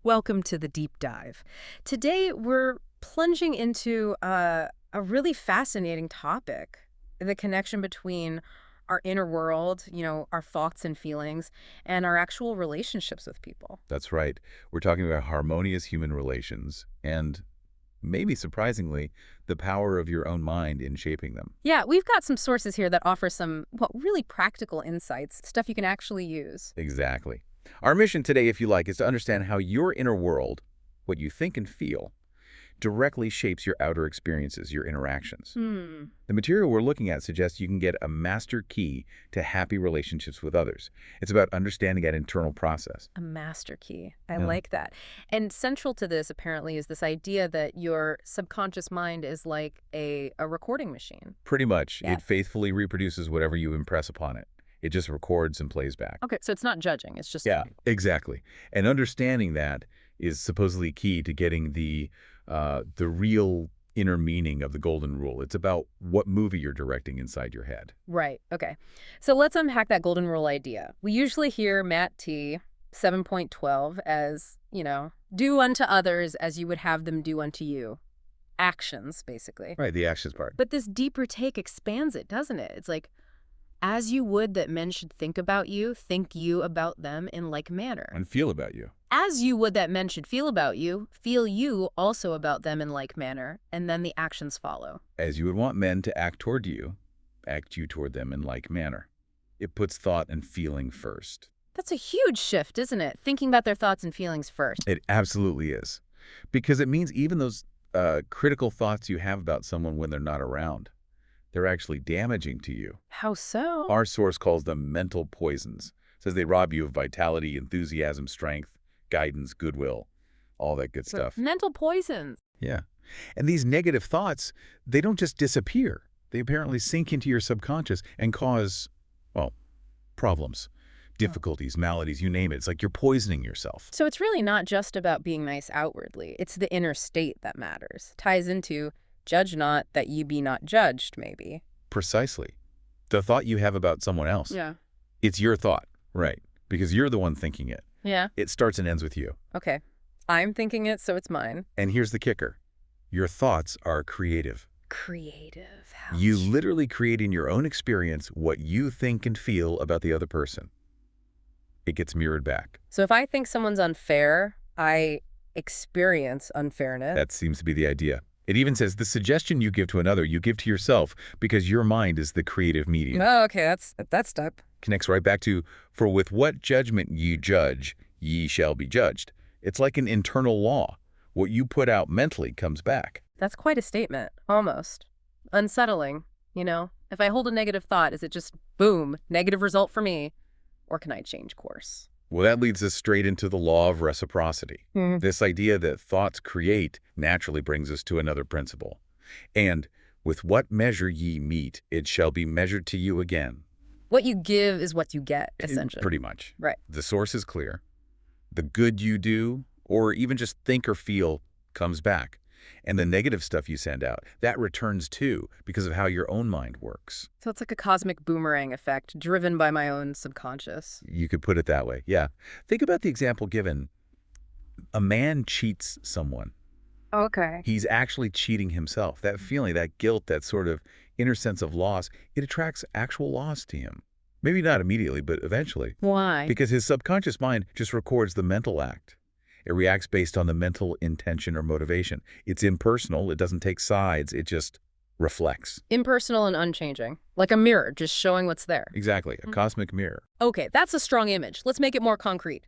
Welcome to the deep dive. Today, we're plunging into a really fascinating topic, the connection between our inner world, our thoughts and feelings, and our actual relationships with people. That's right. We're talking about harmonious human relations and, maybe surprisingly, the power of your own mind in shaping them. Yeah, we've got some sources here that offer some, well, really practical insights, stuff you can actually use. Exactly. Our mission today, if you like, is to understand how your inner world, what you think and feel, directly shapes your outer experiences, your interactions. Hmm. The material we're looking at suggests you can get a master key to happy relationships with others. It's about understanding that internal process. A master key. I Yeah. like that. And central to this, apparently, is this idea that your subconscious mind is like a recording machine. Pretty much, Yeah. it faithfully reproduces whatever you impress upon it. It just records and plays back. Okay, so it's not judging. It's just Yeah, exactly. And understanding that is supposedly key to getting the real inner meaning of the golden rule. It's about what movie you're directing inside your head. right. Okay. So let's unpack that golden rule idea. We usually hear Matt T 7.12 as, do unto others as you would have them do unto you. Actions, basically. Right, the actions part. But this deeper take expands it, doesn't it? It's like, as you would that men should think you about them in like manner. And feel about you. As you would that men should feel you also about them in like manner, and then the actions follow. As you would want men to act toward you, act you toward them in like manner. It puts thought and feeling first. That's a huge shift, isn't it? Thinking about their thoughts and feelings first. It absolutely is. Because it means even those critical thoughts you have about someone when they're not around, they're actually damaging to you. How so? Our source calls them mental poisons. Says they rob you of vitality, enthusiasm, strength, guidance, goodwill, all that good stuff. Mental poisons. Yeah. And these negative thoughts, they don't just disappear. They apparently sink into your subconscious and cause, well, problems, difficulties, maladies, you name it. It's like you're poisoning yourself. So it's really not just about being nice outwardly. It's the inner state that matters. Ties into judge not that ye be not judged, maybe. Precisely. The thought you have about someone else, Yeah. it's your thought, right? Because you're the one thinking it. Yeah. It starts and ends with you. Okay. I'm thinking it, so it's mine. And here's the kicker. Your thoughts are creative. Creative. You Ouch. literally create in your own experience what you think and feel about the other person. It gets mirrored back. So if I think someone's unfair, I experience unfairness. That seems to be the idea. It even says the suggestion you give to another, you give to yourself because your mind is the creative medium. Oh, okay, that's step. Connects right back to, for with what judgment ye judge, ye shall be judged. It's like an internal law. What you put out mentally comes back. That's quite a statement, almost. Unsettling, If I hold a negative thought, is it just, boom, negative result for me? Or can I change course? Well, that leads us straight into the law of reciprocity. This idea that thoughts create naturally brings us to another principle. And with what measure ye meet, it shall be measured to you again. What you give is what you get, essentially. Pretty much. Right. The source is clear. The good you do, or even just think or feel, comes back. And the negative stuff you send out, that returns too, because of how your own mind works. So it's like a cosmic boomerang effect, driven by my own subconscious. You could put it that way, yeah. Think about the example given. A man cheats someone. Okay. He's actually cheating himself. That feeling, that guilt, that sort of inner sense of loss, it attracts actual loss to him. Maybe not immediately, but eventually. Why? Because his subconscious mind just records the mental act. It reacts based on the mental intention or motivation. It's impersonal. It doesn't take sides. It just reflects. Impersonal and unchanging. Like a mirror, just showing what's there. Exactly. A cosmic mirror. Okay, that's a strong image. Let's make it more concrete.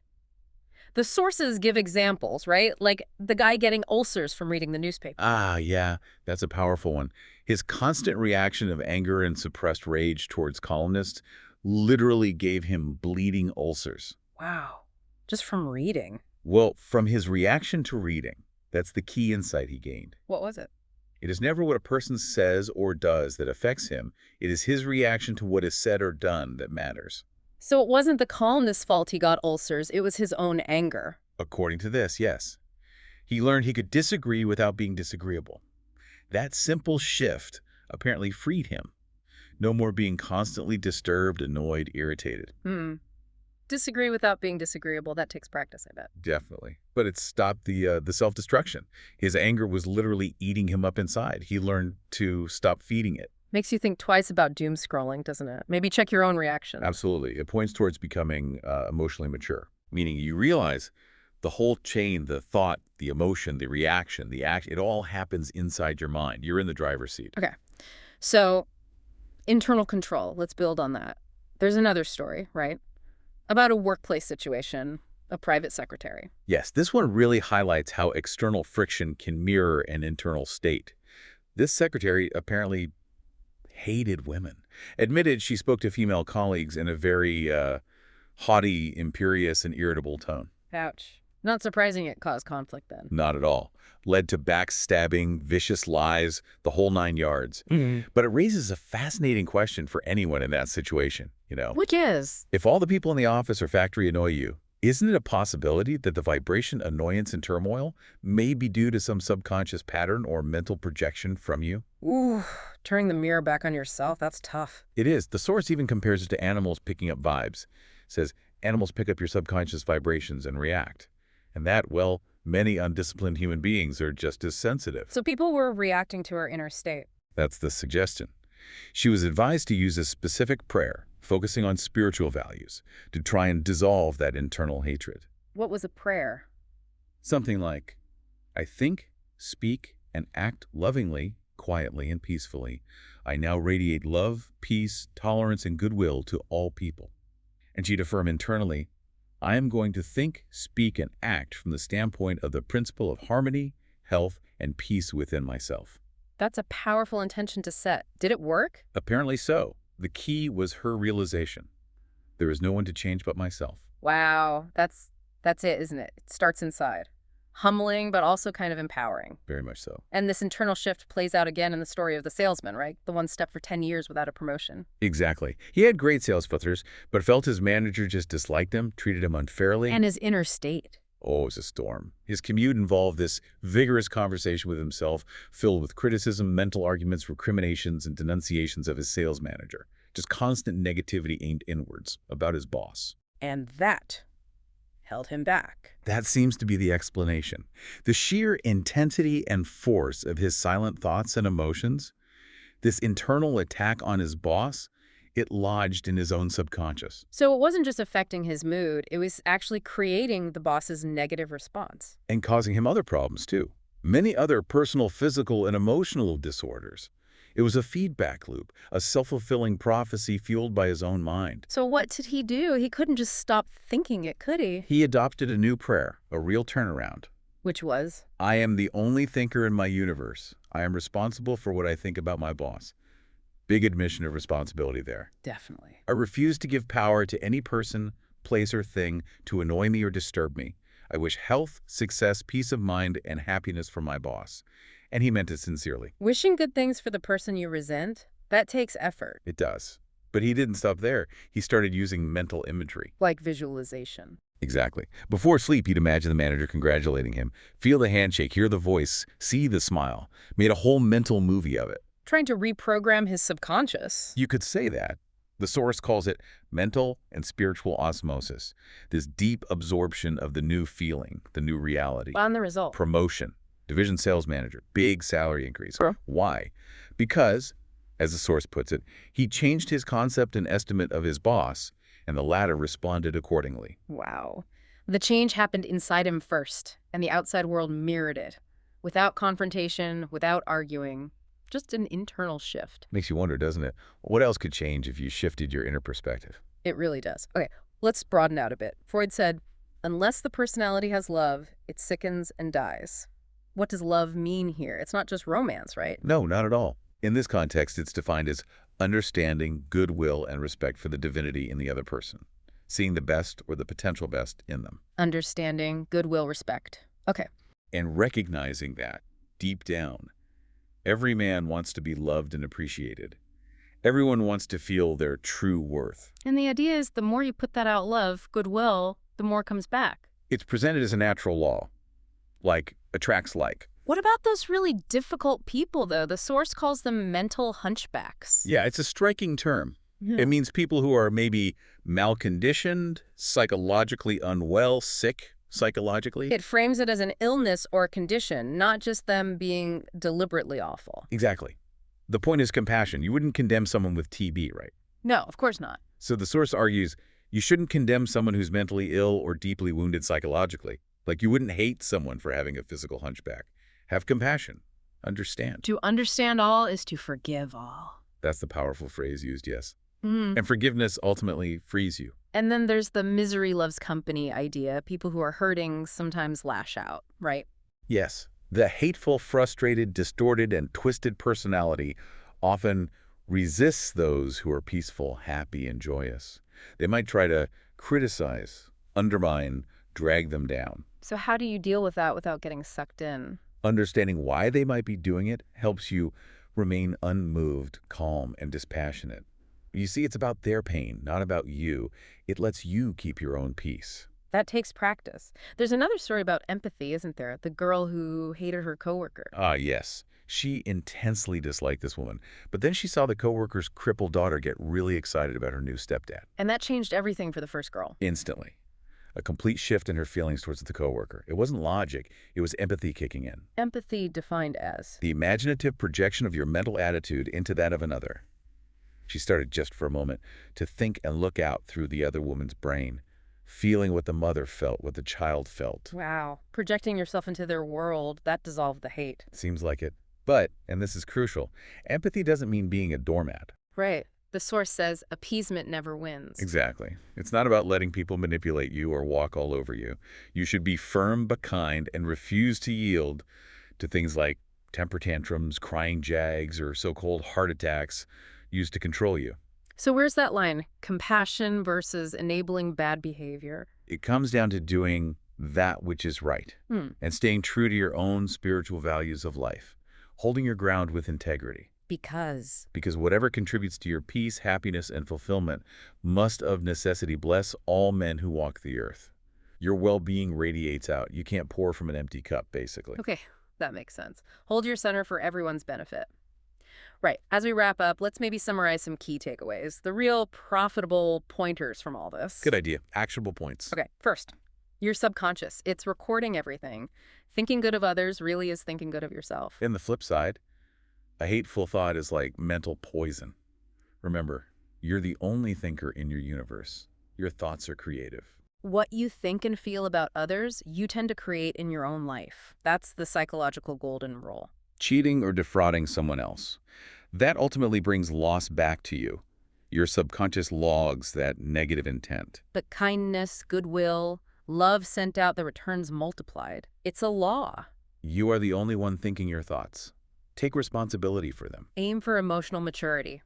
The sources give examples, right? Like the guy getting ulcers from reading the newspaper. Ah, yeah. That's a powerful one. His constant reaction of anger and suppressed rage towards columnists literally gave him bleeding ulcers. Wow. Just from reading. Well, from his reaction to reading, that's the key insight he gained. What was it? It is never what a person says or does that affects him. It is his reaction to what is said or done that matters. So it wasn't the columnist's fault he got ulcers, it was his own anger. According to this, yes. He learned he could disagree without being disagreeable. That simple shift apparently freed him. No more being constantly disturbed, annoyed, irritated. disagree without being disagreeable. That takes practice, I bet. Definitely. But it stopped the self-destruction. His anger was literally eating him up inside. He learned to stop feeding it. Makes you think twice about doom scrolling, doesn't it? Maybe check your own reactions. Absolutely. It points towards becoming emotionally mature, meaning you realize the whole chain, the thought, the emotion, the reaction, the act, it all happens inside your mind. You're in the driver's seat. Okay. So, internal control. Let's build on that. There's another story, right? About a workplace situation, a private secretary. Yes, this one really highlights how external friction can mirror an internal state. This secretary apparently hated women. Admitted she spoke to female colleagues in a very haughty, imperious, and irritable tone. Ouch. Not surprising it caused conflict then. Not at all. Led to backstabbing, vicious lies, the whole 9 yards. But it raises a fascinating question for anyone in that situation, you know. Which is? If all the people in the office or factory annoy you, isn't it a possibility that the vibration, annoyance, and turmoil may be due to some subconscious pattern or mental projection from you? Ooh, turning the mirror back on yourself, that's tough. It is. The source even compares it to animals picking up vibes. Says animals pick up your subconscious vibrations and react. And that, well, many undisciplined human beings are just as sensitive. So people were reacting to her inner state. That's the suggestion. She was advised to use a specific prayer, focusing on spiritual values, to try and dissolve that internal hatred. What was a prayer? Something like, I think, speak, and act lovingly, quietly, and peacefully. I now radiate love, peace, tolerance, and goodwill to all people. And she'd affirm internally, I am going to think, speak, and act from the standpoint of the principle of harmony, health, and peace within myself. That's a powerful intention to set. Did it work? Apparently so. The key was her realization. There is no one to change but myself. Wow, that's it, isn't it? It starts inside. Humbling, but also kind of empowering. Very much so. And this internal shift plays out again in the story of the salesman, right? The one stepped for 10 years without a promotion. Exactly. He had great sales filters, but felt his manager just disliked him, treated him unfairly. And his inner state. Oh, it was a storm. His commute involved this vigorous conversation with himself, filled with criticism, mental arguments, recriminations, and denunciations of his sales manager. Just constant negativity aimed inwards about his boss. And that held him back. That seems to be the explanation. The sheer intensity and force of his silent thoughts and emotions, this internal attack on his boss, it lodged in his own subconscious. So it wasn't just affecting his mood, it was actually creating the boss's negative response. And causing him other problems, too. Many other personal, physical, and emotional disorders. It was a feedback loop, a self-fulfilling prophecy fueled by his own mind. So what did he do? He couldn't just stop thinking it, could he? He adopted a new prayer, a real turnaround. Which was? I am the only thinker in my universe. I am responsible for what I think about my boss. Big admission of responsibility there. Definitely. I refuse to give power to any person, place, or thing to annoy me or disturb me. I wish health, success, peace of mind, and happiness for my boss. And he meant it sincerely. Wishing good things for the person you resent, that takes effort. It does. But he didn't stop there. He started using mental imagery. Like visualization. Exactly. Before sleep, he'd imagine the manager congratulating him, feel the handshake, hear the voice, see the smile. Made a whole mental movie of it. Trying to reprogram his subconscious. You could say that. The source calls it mental and spiritual osmosis, this deep absorption of the new feeling, the new reality. On the result. Promotion, division sales manager, big salary increase. Sure. Why? Because, as the source puts it, he changed his concept and estimate of his boss, and the latter responded accordingly. Wow. The change happened inside him first, and the outside world mirrored it. Without confrontation, without arguing. Just an internal shift. Makes you wonder, doesn't it? What else could change if you shifted your inner perspective? It really does. Okay, let's broaden out a bit. Freud said, unless the personality has love, it sickens and dies. What does love mean here? It's not just romance, right? No, not at all. In this context, it's defined as understanding, goodwill, and respect for the divinity in the other person. Seeing the best or the potential best in them. Understanding, goodwill, respect. Okay. And recognizing that, deep down, every man wants to be loved and appreciated. Everyone wants to feel their true worth. And the idea is the more you put that out love, goodwill, the more comes back. It's presented as a natural law, like attracts like. What about those really difficult people, though? The source calls them mental hunchbacks. Yeah, it's a striking term. It Yeah. means people who are maybe malconditioned, psychologically unwell, sick psychologically. It frames it as an illness or a condition, not just them being deliberately awful. Exactly. The point is compassion. You wouldn't condemn someone with TB, right? No, of course not. So the source argues you shouldn't condemn someone who's mentally ill or deeply wounded psychologically. Like you wouldn't hate someone for having a physical hunchback. Have compassion. Understand. To understand all is to forgive all. That's the powerful phrase used, yes. Mm. And forgiveness ultimately frees you. And then there's the misery loves company idea. People who are hurting sometimes lash out, right? Yes. The hateful, frustrated, distorted, and twisted personality often resists those who are peaceful, happy, and joyous. They might try to criticize, undermine, drag them down. So how do you deal with that without getting sucked in? Understanding why they might be doing it helps you remain unmoved, calm, and dispassionate. You see, it's about their pain, not about you. It lets you keep your own peace. That takes practice. There's another story about empathy, isn't there? The girl who hated her coworker. Ah, yes. She intensely disliked this woman, but then she saw the coworker's crippled daughter get really excited about her new stepdad. And that changed everything for the first girl. Instantly. A complete shift in her feelings towards the coworker. It wasn't logic, it was empathy kicking in. Empathy defined as. The imaginative projection of your mental attitude into that of another. She started just for a moment to think and look out through the other woman's brain, feeling what the mother felt, what the child felt. Wow. Projecting yourself into their world, that dissolved the hate. Seems like it. But, and this is crucial, empathy doesn't mean being a doormat. Right. The source says appeasement never wins. Exactly. It's not about letting people manipulate you or walk all over you. You should be firm but kind and refuse to yield to things like temper tantrums, crying jags, or so-called heart attacks used to control you. So where's that line? Compassion versus enabling bad behavior. It comes down to doing that which is right and staying true to your own spiritual values of life, holding your ground with integrity. Because whatever contributes to your peace, happiness, and fulfillment must of necessity bless all men who walk the earth. Your well-being radiates out. You can't pour from an empty cup, basically. Okay, that makes sense. Hold your center for everyone's benefit. Right, as we wrap up, let's maybe summarize some key takeaways, the real profitable pointers from all this. Good idea. Actionable points. Okay, first, your subconscious. It's recording everything. Thinking good of others really is thinking good of yourself. And the flip side, a hateful thought is like mental poison. Remember, you're the only thinker in your universe. Your thoughts are creative. What you think and feel about others, you tend to create in your own life. That's the psychological golden rule. Cheating or defrauding someone else. That ultimately brings loss back to you. Your subconscious logs that negative intent. But kindness, goodwill, love sent out, the returns multiplied. It's a law. You are the only one thinking your thoughts. Take responsibility for them. Aim for emotional maturity.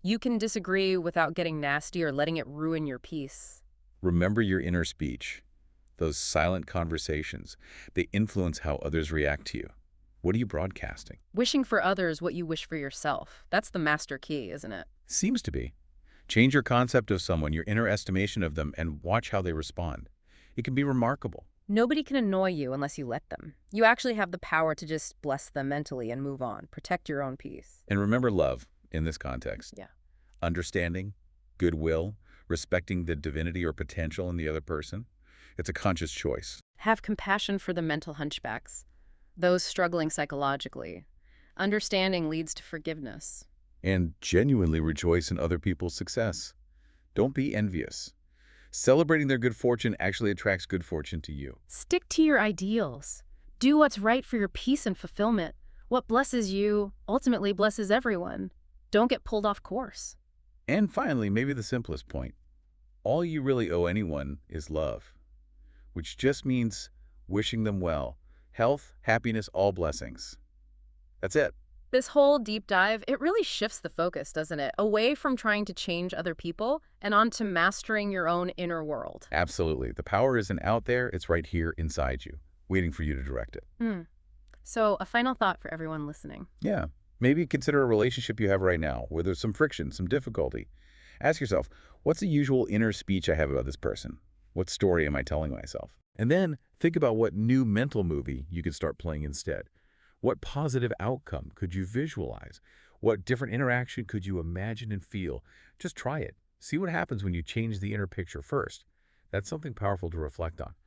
You can disagree without getting nasty or letting it ruin your peace. Remember your inner speech. Those silent conversations, they influence how others react to you. What are you broadcasting? Wishing for others what you wish for yourself. That's the master key, isn't it? Seems to be. Change your concept of someone, your inner estimation of them, and watch how they respond. It can be remarkable. Nobody can annoy you unless you let them. You actually have the power to just bless them mentally and move on. Protect your own peace. And remember love in this context. Yeah. Understanding, goodwill, respecting the divinity or potential in the other person. It's a conscious choice. Have compassion for the mental hunchbacks, those struggling psychologically. Understanding leads to forgiveness. And genuinely rejoice in other people's success. Don't be envious. Celebrating their good fortune actually attracts good fortune to you. Stick to your ideals. Do what's right for your peace and fulfillment. What blesses you ultimately blesses everyone. Don't get pulled off course. And finally, maybe the simplest point. All you really owe anyone is love, which just means wishing them well. Health, happiness, all blessings. That's it. This whole deep dive, it really shifts the focus, doesn't it? Away from trying to change other people and onto mastering your own inner world. Absolutely. The power isn't out there. It's right here inside you, waiting for you to direct it. So a final thought for everyone listening. Yeah. Maybe consider a relationship you have right now where there's some friction, some difficulty. Ask yourself, what's the usual inner speech I have about this person? What story am I telling myself? And then think about what new mental movie you could start playing instead. What positive outcome could you visualize? What different interaction could you imagine and feel? Just try it. See what happens when you change the inner picture first. That's something powerful to reflect on.